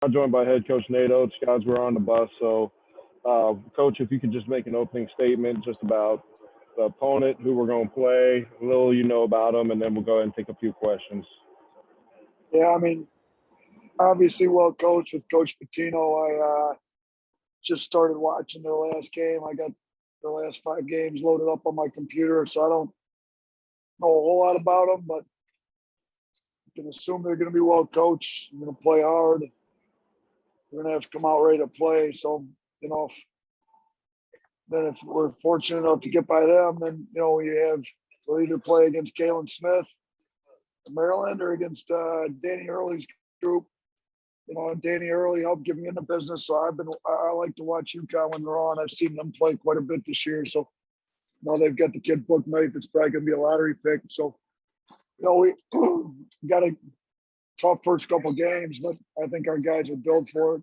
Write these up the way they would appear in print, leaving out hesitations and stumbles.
I'm joined by head coach Nate Oats. Guys, we're on the bus. So, Coach, if you could just make an opening statement just about the opponent, who we're going to play, a little about them, and then we'll go ahead and take a few questions. Yeah, I mean, obviously well coached with Coach Pitino. I just started watching their last game. I got their last 5 games loaded up on my computer, so I don't know a whole lot about them, but you can assume they're going to be well coached. They're going to play hard. We're going to have to come out ready to play. So, if we're fortunate enough to get by them, then, we'll either play against Kalen Smith, Maryland, or against Danny Early's group. Danny Early helped get me in the business, so I like to watch UConn when they're on. I've seen them play quite a bit this year, so they've got the kid bookmate that's probably going to be a lottery pick. So, we got a tough first couple games, but I think our guys are built for it.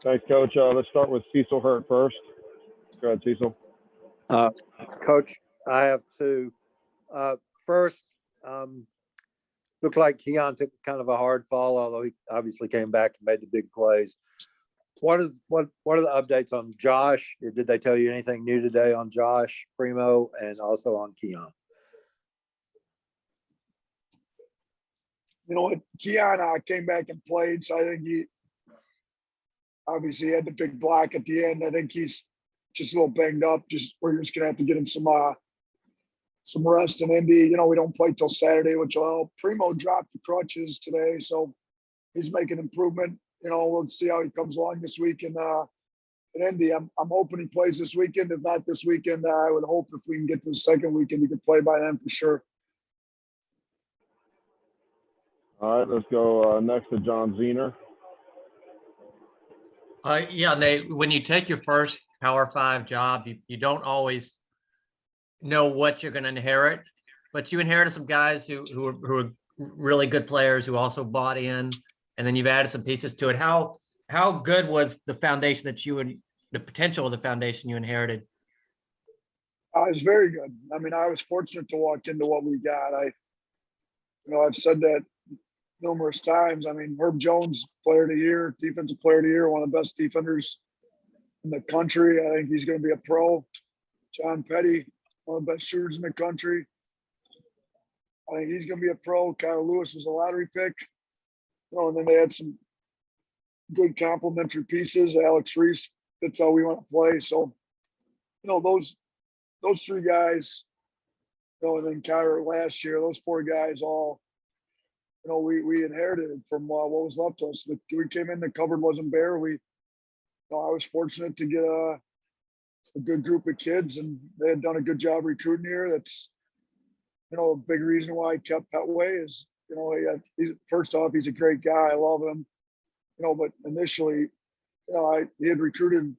Thanks, Coach. Let's start with Cecil Hurt first. Go ahead, Cecil. Coach, I have 2. First, looked like Keon took kind of a hard fall, although he obviously came back and made the big plays. What are the updates on Josh? Did they tell you anything new today on Josh Primo and also on Keon? You know what? Keon came back and played, so I think he obviously had the big block at the end. I think he's just a little banged up. We're just gonna have to get him some rest in Indy. We don't play till Saturday, which will help. Primo dropped the crutches today, so he's making improvement. We'll see how he comes along this week in Indy. I'm hoping he plays this weekend. If not this weekend, I would hope if we can get to the second weekend, he could play by then for sure. All right, let's go next to John Zener. Yeah, Nate, when you take your first Power 5 job, you don't always know what you're going to inherit, but you inherited some guys who are really good players who also bought in, and then you've added some pieces to it. How good was the foundation the potential of the foundation you inherited? It was very good. I mean, I was fortunate to walk into what we got. I've said that numerous times. I mean, Herb Jones, player of the year, defensive player of the year, one of the best defenders in the country. I think he's going to be a pro. John Petty, one of the best shooters in the country. I think he's going to be a pro. Kyle Lewis was a lottery pick. And then they had some good complementary pieces. Alex Reese, that's how we want to play. So, those 3 guys, and then Kyler last year, those 4 guys all, we inherited from what was left to us. We came in, the cupboard wasn't bare. I was fortunate to get a good group of kids, and they had done a good job recruiting here. That's, a big reason why I kept Petway is, he's first off, he's a great guy. I love him, but initially, he had recruited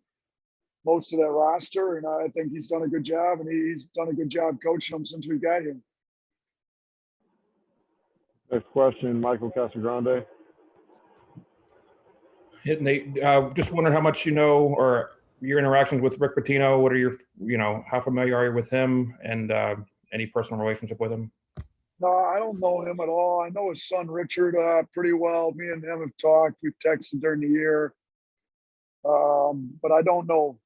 most of that roster, and I think he's done a good job, and he's done a good job coaching them since we got here. Next question, Michael Casagrande. Nate, just wondering how much or your interactions with Rick Pitino. What are your, how familiar are you with him, and any personal relationship with him? No, I don't know him at all. I know his son Richard pretty well. Me and him have talked. We've texted during the year, but I don't know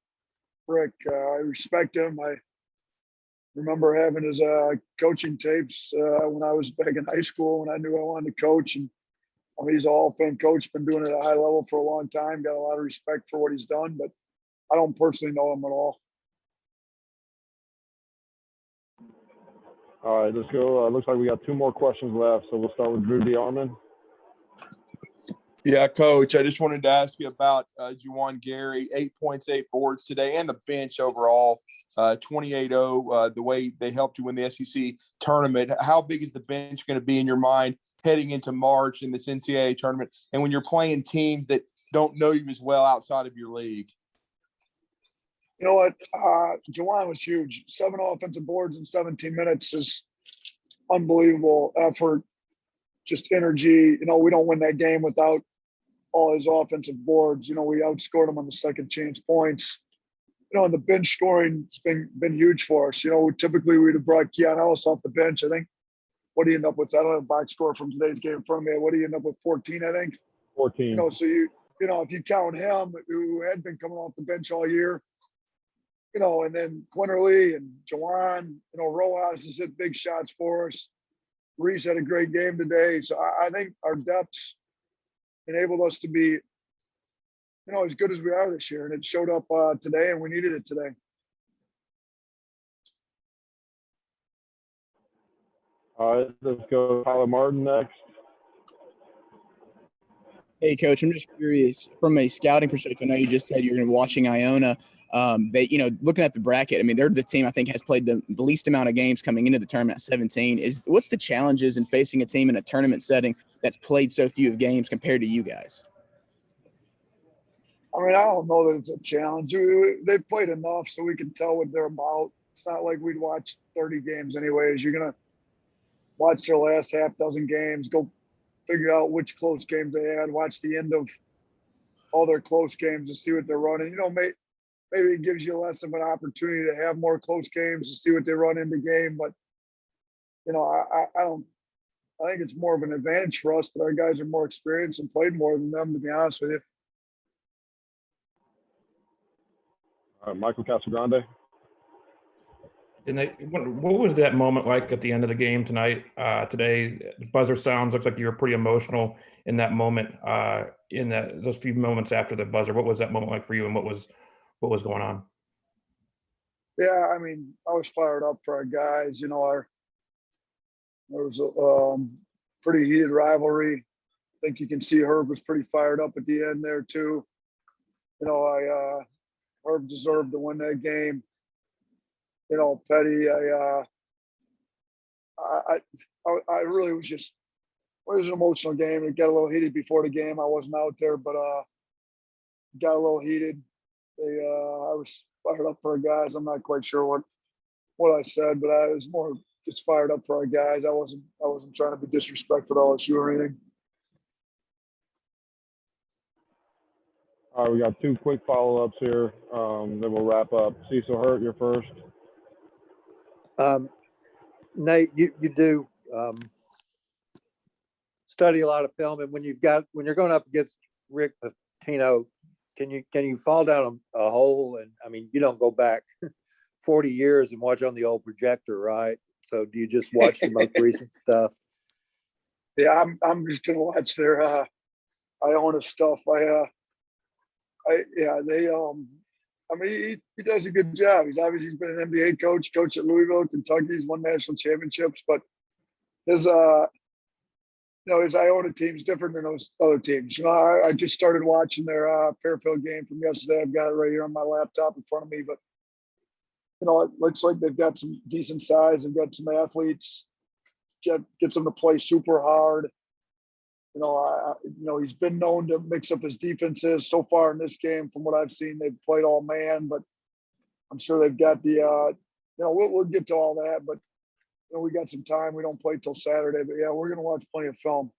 Rick. I respect him. I remember having his coaching tapes when I was back in high school when I knew I wanted to coach. And he's a Hall of Fame coach, been doing it at a high level for a long time, got a lot of respect for what he's done, but I don't personally know him at all. All right, let's go. Looks like we got 2 more questions left, so we'll start with Drew DeArmond. Yeah, Coach, I just wanted to ask you about Juwan Gary, 8 points, 8 boards today, and the bench overall, 28-0, the way they helped you win the SEC tournament. How big is the bench going to be in your mind heading into March in this NCAA tournament, and when you're playing teams that don't know you as well outside of your league? You know what? Juwan was huge. 7 offensive boards in 17 minutes is unbelievable effort, just energy. We don't win that game without all his offensive boards. We outscored him on the second chance points. And the bench scoring has been huge for us. Typically we'd have brought Keon Ellis off the bench. I think what do you end up with? I don't have a box score from today's game in front of me. What do you end up with? 14, I think. 14. So if you count him, who had been coming off the bench all year, and then Quinterly and Jawan, Rojas has hit big shots for us. Reese had a great game today. So I think our depth's enabled us to be, as good as we are this year. And it showed up today, and we needed it today. All right, let's go Tyler Martin next. Hey, Coach, I'm just curious from a scouting perspective. I know you just said you're watching Iona. Looking at the bracket, I mean, they're the team I think has played the least amount of games coming into the tournament at 17. What's the challenges in facing a team in a tournament setting that's played so few games compared to you guys? I mean, I don't know that it's a challenge. They've played enough so we can tell what they're about. It's not like we'd watch 30 games anyways. You're going to watch their last half dozen games, go figure out which close games they had, watch the end of all their close games to see what they're running. Maybe it gives you less of an opportunity to have more close games to see what they run in the game. But, I think it's more of an advantage for us that our guys are more experienced and played more than them, to be honest with you. Michael Casagrande. What was that moment like at the end of the game today? The buzzer sounds, looks like you were pretty emotional in that moment, those few moments after the buzzer. What was that moment like for you, and what was going on? Yeah, I mean, I was fired up for our guys. There was a pretty heated rivalry. I think you can see Herb was pretty fired up at the end there too. Herb deserved to win that game. Petty, I really was just, it was an emotional game. It got a little heated before the game. I wasn't out there, but got a little heated. I was fired up for our guys. I'm not quite sure what I said, but I was more just fired up for our guys. I wasn't trying to be disrespectful to LSU or anything. All right, we got two quick follow-ups here. Then we'll wrap up. Cecil Hurt, you're first. Nate, you do study a lot of film, and when you're going up against Rick Pitino, can you fall down a hole? And I mean, you don't go back 40 years and watch on the old projector, right? So do you just watch the most recent stuff? Yeah, I'm just gonna watch their Iona stuff. I mean, he does a good job. He's been an NBA coach at Louisville, Kentucky. He's won national championships, but his Iona team's different than those other teams. I just started watching their Fairfield game from yesterday. I've got it right here on my laptop in front of me, but it looks like they've got some decent size. They've got some athletes. Gets them to play super hard. He's been known to mix up his defenses. So far in this game, from what I've seen, they've played all man, but I'm sure they've got the, we'll get to all that, but we got some time. We don't play till Saturday, but yeah, we're going to watch plenty of film.